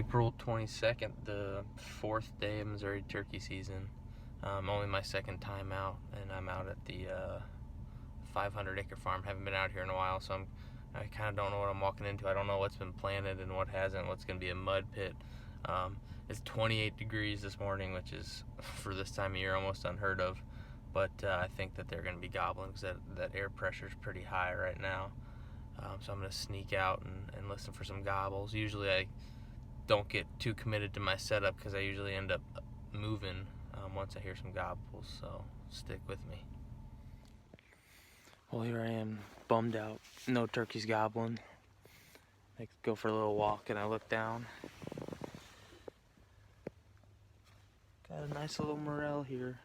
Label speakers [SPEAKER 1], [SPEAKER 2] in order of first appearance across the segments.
[SPEAKER 1] April 22nd, the 4th day of Missouri turkey season. Only my second time out, and I'm out at the 500-acre farm. Haven't been out here in a while, so I kind of don't know what I'm walking into. I don't know what's been planted and what hasn't, what's going to be a mud pit. It's 28 degrees this morning, which is, for this time of year, almost unheard of. But I think that they're going to be gobbling because that air pressure is pretty high right now. So I'm going to sneak out and listen for some gobbles. Usually I don't get too committed to my setup because I usually end up moving once I hear some gobbles, so stick with me. Well, here I am, bummed out. No turkeys gobbling. I go for a little walk and I look down. Got a nice little morel here.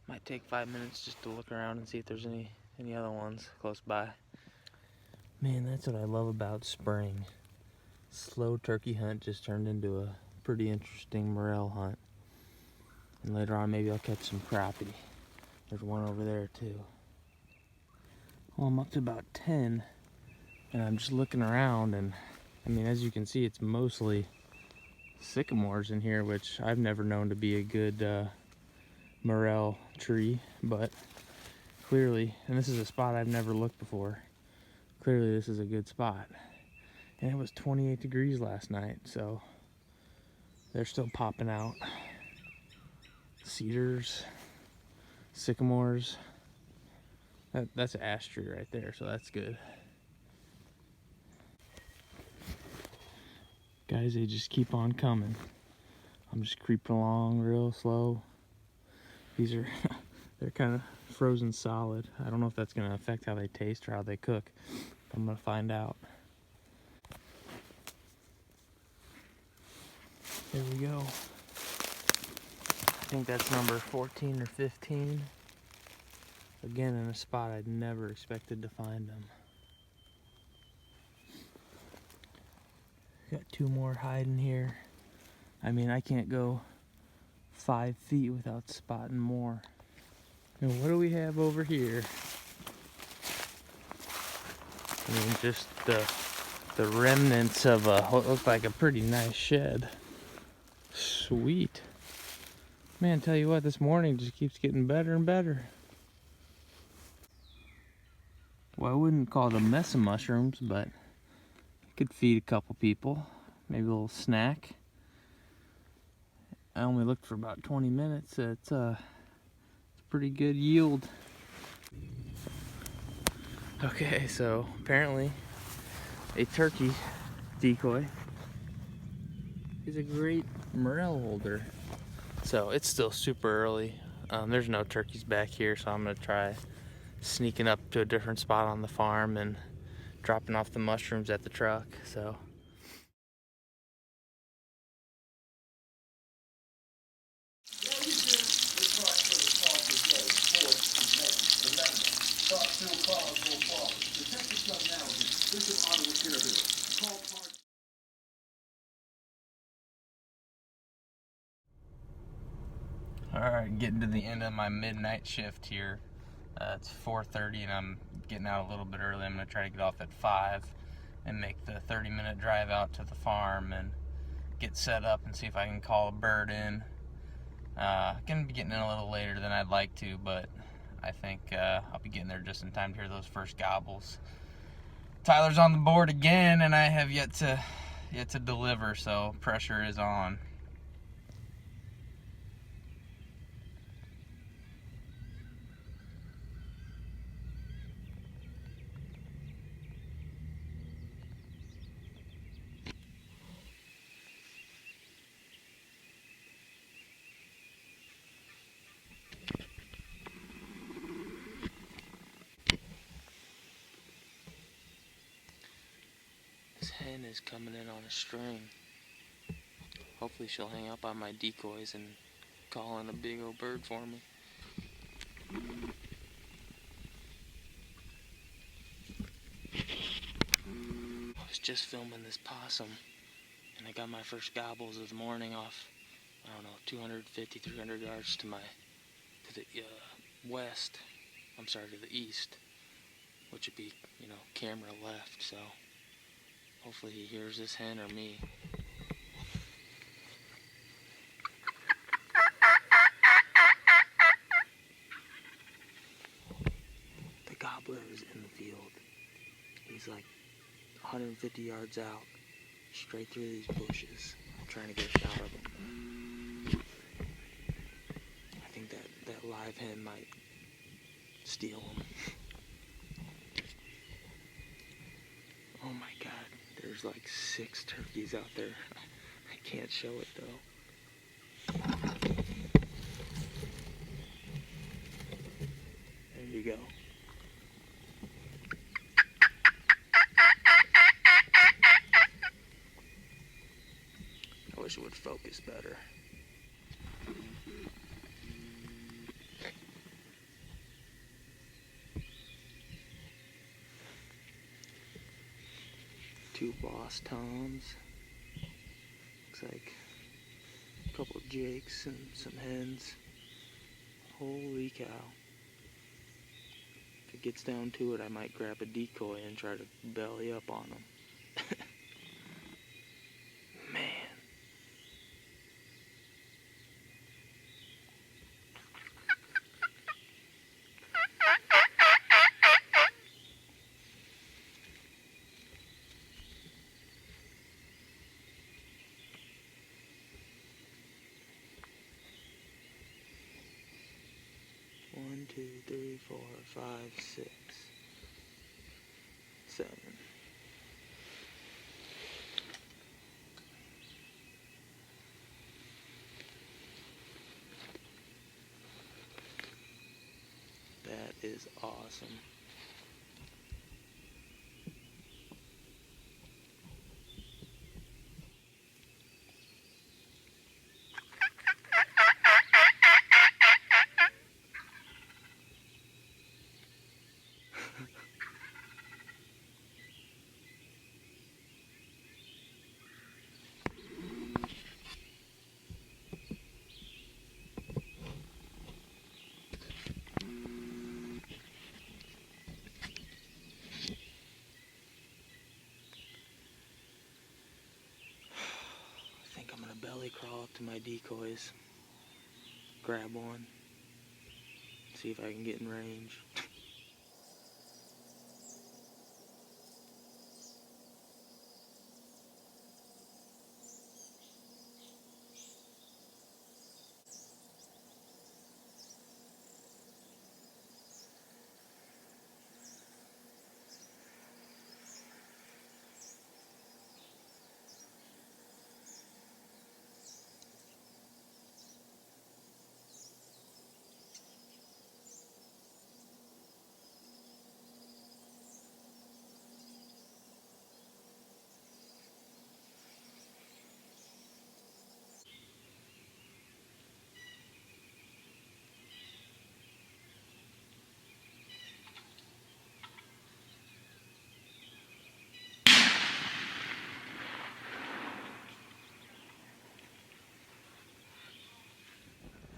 [SPEAKER 1] Might take 5 minutes just to look around and see if there's any other ones close by. Man, that's what I love about spring. Slow turkey hunt just turned into a pretty interesting morel hunt. And later on maybe I'll catch some crappie. There's one over there too. Well, I'm up to about 10 and I'm just looking around, and I mean, as you can see, it's mostly sycamores in here, which I've never known to be a good morel tree, but clearly, and this is a spot I've never looked before, clearly this is a good spot. And it was 28 degrees last night, so they're still popping out. Cedars, sycamores. That's an ash tree right there, so that's good. Guys, they just keep on coming. I'm just creeping along real slow. These are, they're kind of frozen solid. I don't know if that's gonna affect how they taste or how they cook. I'm gonna find out. There we go. I think that's number 14 or 15. Again, in a spot I'd never expected to find them. Got two more hiding here. I mean, I can't go 5 feet without spotting more. And what do we have over here? I mean, just the remnants of what looked like a pretty nice shed. Sweet. Man, tell you what, this morning just keeps getting better and better. Well, I wouldn't call it a mess of mushrooms, but it could feed a couple people. Maybe a little snack. I only looked for about 20 minutes. It's a pretty good yield. Okay, so apparently a turkey decoy is a great morel holder. So it's still super early. There's no turkeys back here, so I'm gonna try sneaking up to a different spot on the farm and dropping off the mushrooms at the truck. So alright, getting to the end of my midnight shift here. It's 4:30 and I'm getting out a little bit early. I'm going to try to get off at 5 and make the 30-minute drive out to the farm and get set up and see if I can call a bird in. Gonna be getting in a little later than I'd like to, but I think I'll be getting there just in time to hear those first gobbles. Tyler's on the board again, and I have yet to deliver, so pressure is on. This hen is coming in on a string. Hopefully she'll hang up on my decoys and call in a big old bird for me. I was just filming this possum and I got my first gobbles of the morning off, I don't know, 250, 300 yards to the west. I'm sorry, to the east, which would be, camera left, so hopefully he hears this hen or me. He's like 150 yards out, straight through these bushes. I'm trying to get a shot of him. I think that live hen might steal him. Oh my god, there's like 6 turkeys out there. I can't show it though. There you go. I wish it would focus better. Two boss toms. Looks like a couple of jakes and some hens. Holy cow. If it gets down to it, I might grab a decoy and try to belly up on them. Man. One, 2, 3, 4, 5, 6, 7. That is awesome. I think I'm gonna belly crawl up to my decoys, grab one, see if I can get in range.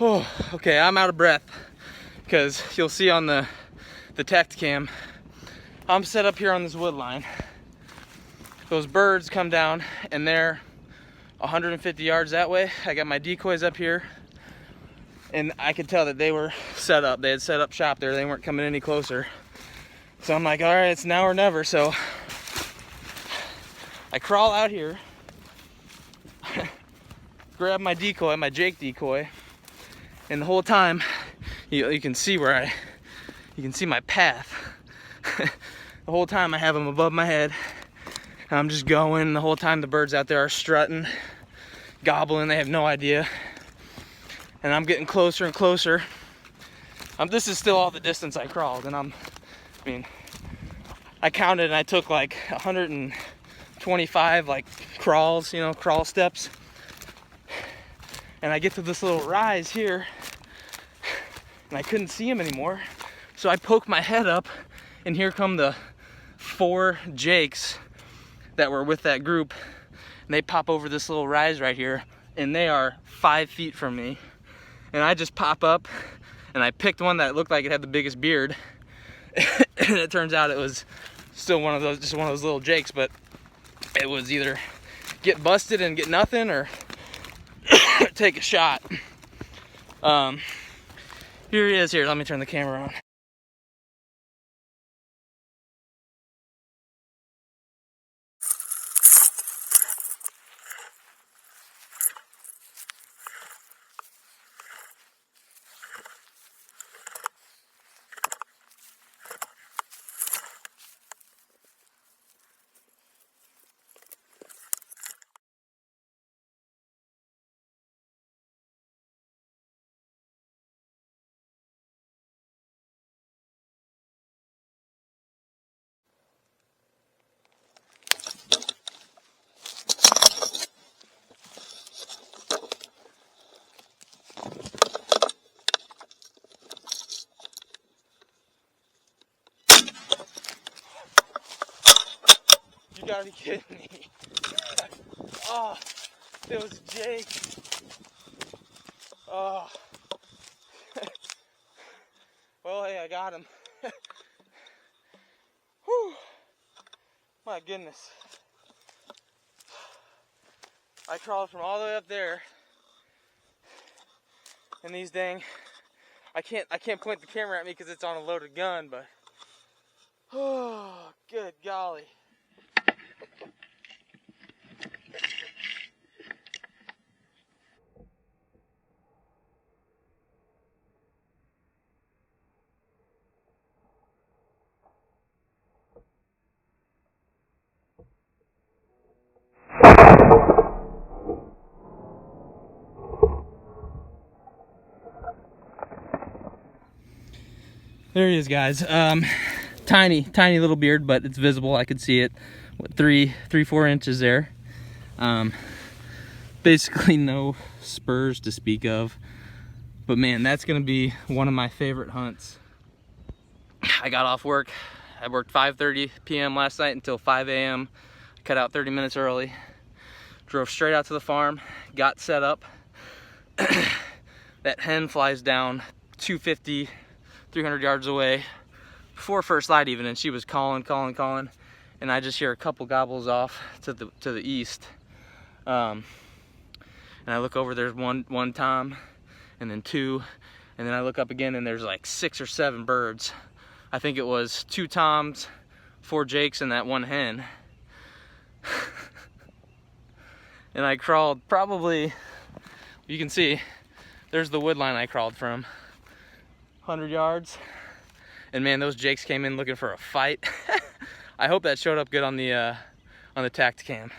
[SPEAKER 1] Oh, okay, I'm out of breath because you'll see on the tech cam, I'm set up here on this wood line. Those birds come down and they're 150 yards that way. I got my decoys up here and I could tell that they were set up. They had set up shop there. They weren't coming any closer. So I'm like, all right, it's now or never. So I crawl out here, grab my decoy, my Jake decoy, and the whole time you can see you can see my path. The whole time I have them above my head. I'm just going. The whole time the birds out there are strutting, gobbling. They have no idea. And I'm getting closer and closer. This is still all the distance I crawled, and I counted and I took like 125 like crawls, crawl steps. And I get to this little rise here, and I couldn't see him anymore. So I poke my head up, and here come the 4 jakes that were with that group. And they pop over this little rise right here, and they are 5 feet from me. And I just pop up, and I picked one that looked like it had the biggest beard. And it turns out it was still just one of those little jakes, but it was either get busted and get nothing, or take a shot. Here he is. Here, let me turn the camera on. gotta be kidding me. Oh, it was Jake. Oh. Well, hey, I got him. Whew. My goodness. I crawled from all the way up there. And these dang, I can't point the camera at me because it's on a loaded gun, but oh, good golly. There he is, guys. Tiny little beard, but it's visible. I could see it. What, 3-4 inches there. Basically no spurs to speak of. But man, that's gonna be one of my favorite hunts. I got off work. I worked 5:30 p.m. last night until 5 a.m. Cut out 30 minutes early. Drove straight out to the farm. Got set up. That hen flies down 250, 300 yards away before first light even, and she was calling, and I just hear a couple gobbles off to the east. And I look over, there's one tom, and then two, and then I look up again and there's like 6 or 7 birds. I think it was 2 toms, 4 jakes, and that one hen. And I crawled probably, you can see, there's the wood line I crawled from, 100 yards. And man, those jakes came in looking for a fight. I hope that showed up good on the Tacticam.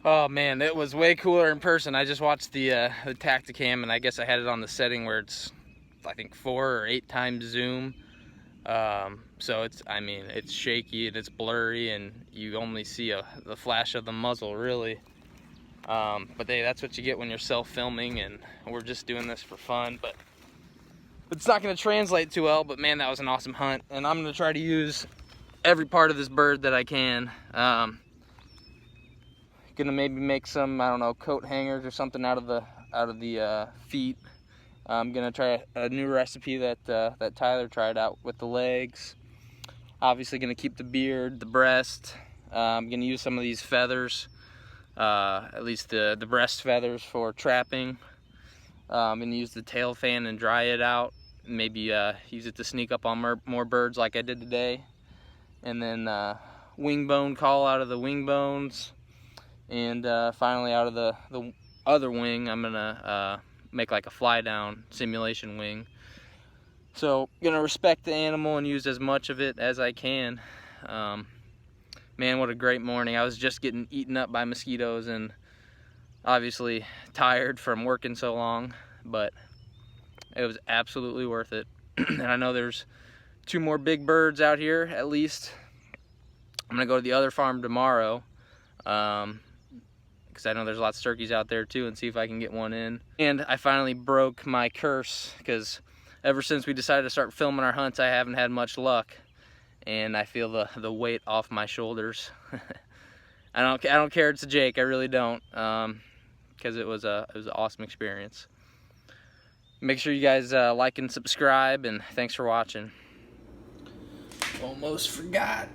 [SPEAKER 1] Oh man, it was way cooler in person. I just watched the Tacticam, and I guess I had it on the setting where it's, I think, 4 or 8 times zoom. So it's, I mean, it's shaky and it's blurry, and you only see the flash of the muzzle, really. But hey, that's what you get when you're self-filming, and we're just doing this for fun. But it's not going to translate too well. But man, that was an awesome hunt, and I'm going to try to use every part of this bird that I can. Gonna maybe make some, I don't know, coat hangers or something out of the feet. I'm gonna try a new recipe that Tyler tried out with the legs. Obviously gonna keep the beard, the breast. I'm gonna use some of these feathers, at least the breast feathers, for trapping. I'm gonna use the tail fan and dry it out. Maybe use it to sneak up on more birds like I did today. And then wing bone call out of the wing bones. And finally, out of the other wing, I'm gonna make like a fly down simulation wing. So gonna respect the animal and use as much of it as I can. Man, what a great morning. I was just getting eaten up by mosquitoes and obviously tired from working so long, but it was absolutely worth it. And I know there's 2 more big birds out here at least. I'm gonna go to the other farm tomorrow, because I know there's lots of turkeys out there too, and see if I can get one in. And I finally broke my curse, because ever since we decided to start filming our hunts, I haven't had much luck, and I feel the weight off my shoulders. I don't care it's a Jake, I really don't, because it was an awesome experience. Make sure you guys like and subscribe, and thanks for watching. Almost forgot.